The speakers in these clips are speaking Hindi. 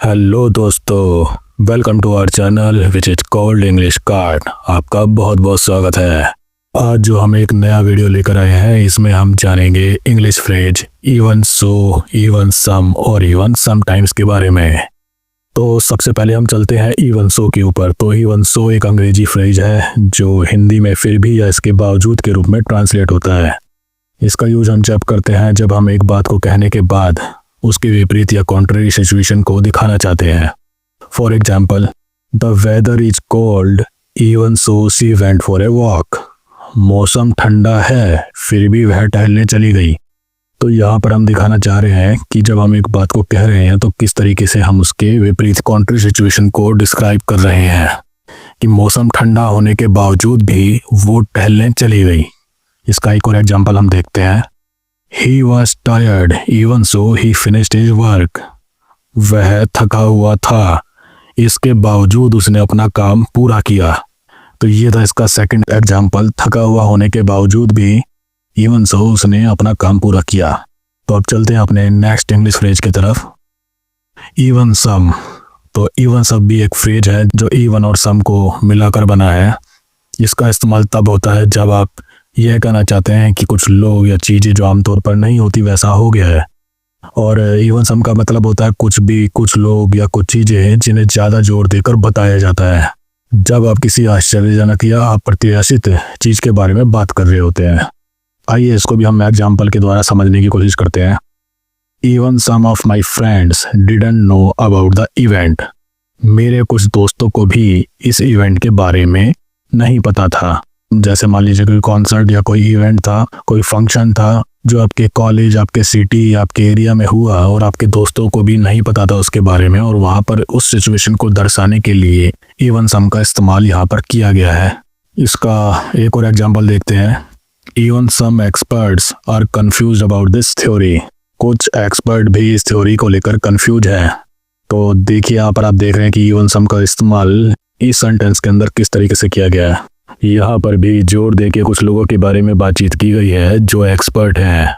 हेलो दोस्तों, welcome to our channel which is called English card. आपका बहुत बहुत स्वागत है। आज जो हम एक नया वीडियो लेकर आए हैं, इसमें हम जानेंगे English phrase even so, even some और इवन समटाइम्स के बारे में। तो सबसे पहले हम चलते हैं इवन सो के ऊपर। तो इवन सो एक अंग्रेजी फ्रेज है जो हिंदी में फिर भी या इसके बावजूद के रूप में ट्रांसलेट होता है। इसका यूज हम जब करते हैं जब हम एक बात को कहने के बाद उसके विपरीत या कॉन्ट्ररी सिचुएशन को दिखाना चाहते हैं। For example, the weather is cold even so she went for a walk. मौसम ठंडा है फिर भी वह टहलने चली गई। तो यहाँ पर हम दिखाना चाह रहे हैं कि जब हम एक बात को कह रहे हैं तो किस तरीके से हम उसके विपरीत कॉन्ट्ररी सिचुएशन को डिस्क्राइब कर रहे हैं कि मौसम ठंडा होने के बावजूद भी वो टहलने चली गई। इसका एक और एग्जाम्पल हम देखते हैं। He was tired, even so he finished his work. वह थका हुआ था, इसके बावजूद उसने अपना काम पूरा किया। तो ये था इसका सेकंड एग्जाम्पल। थका हुआ होने के बावजूद भी इवन सो उसने अपना काम पूरा किया। तो अब चलते हैं अपने नेक्स्ट इंग्लिश फ्रेज की तरफ, इवन सम। तो इवन सम भी एक फ्रेज है जो इवन और सम को मिलाकर बना है। इसका इस्तेमाल तब होता है जब आप यह कहना चाहते हैं कि कुछ लोग या चीज़ें जो आमतौर पर नहीं होती वैसा हो गया है। और इवन सम का मतलब होता है कुछ भी, कुछ लोग या कुछ चीज़ें हैं जिन्हें ज़्यादा जोर देकर बताया जाता है जब आप किसी आश्चर्यजनक या अप्रत्याशित चीज़ के बारे में बात कर रहे होते हैं। आइए इसको भी हम एग्जाम्पल के द्वारा समझने की कोशिश करते हैं। Even some of my friends didn't know about the event. मेरे कुछ दोस्तों को भी इस इवेंट के बारे में नहीं पता था। जैसे मान लीजिए कोई कॉन्सर्ट या कोई इवेंट था, कोई फंक्शन था जो आपके कॉलेज, आपके सिटी, आपके एरिया में हुआ और आपके दोस्तों को भी नहीं पता था उसके बारे में, और वहाँ पर उस सिचुएशन को दर्शाने के लिए इवन सम का इस्तेमाल यहाँ पर किया गया है। इसका एक और एग्जांपल देखते हैं। Even some experts are confused about this theory. कुछ एक्सपर्ट भी इस थ्योरी को लेकर कंफ्यूज है। तो देखिए यहाँ पर आप देख रहे हैं कि इवन सम का इस्तेमाल इस सेंटेंस के अंदर किस तरीके से किया गया है। यहाँ पर भी जोर देके कुछ लोगों के बारे में बातचीत की गई है जो एक्सपर्ट हैं।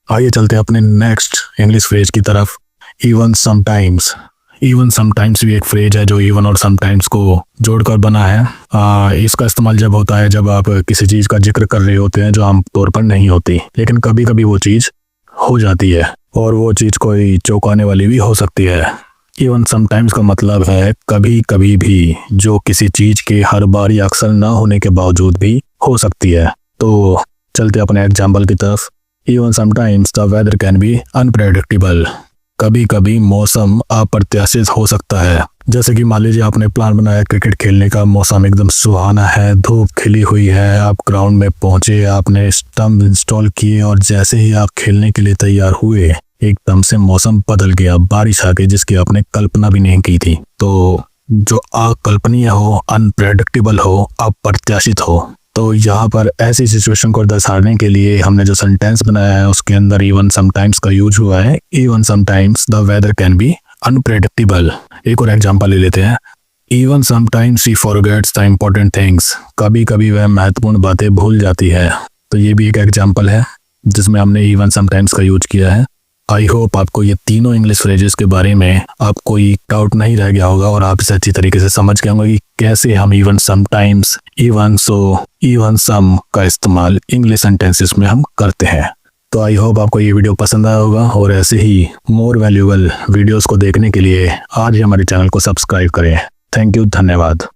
आइए चलते हैं अपने नेक्स्ट इंग्लिश फ्रेज की तरफ, इवन समटाइम्स। इवन समटाइम्स भी एक फ्रेज है जो इवन और समटाइम्स को जोड़कर बना है। इसका इस्तेमाल जब होता है जब आप किसी चीज़ का जिक्र कर रहे होते हैं जो आमतौर पर नहीं होती, लेकिन कभी कभी वो चीज़ हो जाती है और वो चीज़ कोई चौंकाने वाली भी हो सकती है। इवन समटाइम्स का मतलब है कभी कभी भी, जो किसी चीज के हर बार या अक्सर ना होने के बावजूद भी हो सकती है। तो चलते अपने एग्जाम्पल की तरफ। Even sometimes the weather can be unpredictable. कभी कभी मौसम अप्रत्याशित हो सकता है। जैसे कि मान लीजिए आपने प्लान बनाया क्रिकेट खेलने का, मौसम एकदम सुहाना है, धूप खिली हुई है, आप ग्राउंड में पहुंचे, आपने स्टंप इंस्टॉल किए और जैसे ही आप खेलने के लिए तैयार हुए एकदम से मौसम बदल गया, बारिश आ गई जिसकी आपने कल्पना भी नहीं की थी। तो जो अकल्पनीय हो, अनप्रेडिक्टेबल हो, अप्रत्याशित हो, तो यहाँ पर ऐसी सिचुएशन को दर्शाने के लिए हमने जो सेंटेंस बनाया है उसके अंदर इवन समटाइम्स का यूज हुआ है। Even sometimes the weather can be unpredictable. एक और एग्जांपल ले लेते हैं। Even sometimes she forgets the important things. कभी कभी वह महत्वपूर्ण बातें भूल जाती है। तो ये भी एक एग्जाम्पल है जिसमें हमने इवन समटाइम्स का यूज किया है। आई होप आपको ये तीनों इंग्लिश फ्रेजेस के बारे में आपको कोई डाउट नहीं रह गया होगा और आप इसे अच्छी तरीके से समझ गए होंगे कि कैसे हम even sometimes, even so, even some का इस्तेमाल इंग्लिश सेंटेंसेस में हम करते हैं। तो आई होप आपको ये वीडियो पसंद आया होगा और ऐसे ही मोर वैल्यूएबल वीडियोस को देखने के लिए आज ही हमारे चैनल को सब्सक्राइब करें। थैंक यू, धन्यवाद।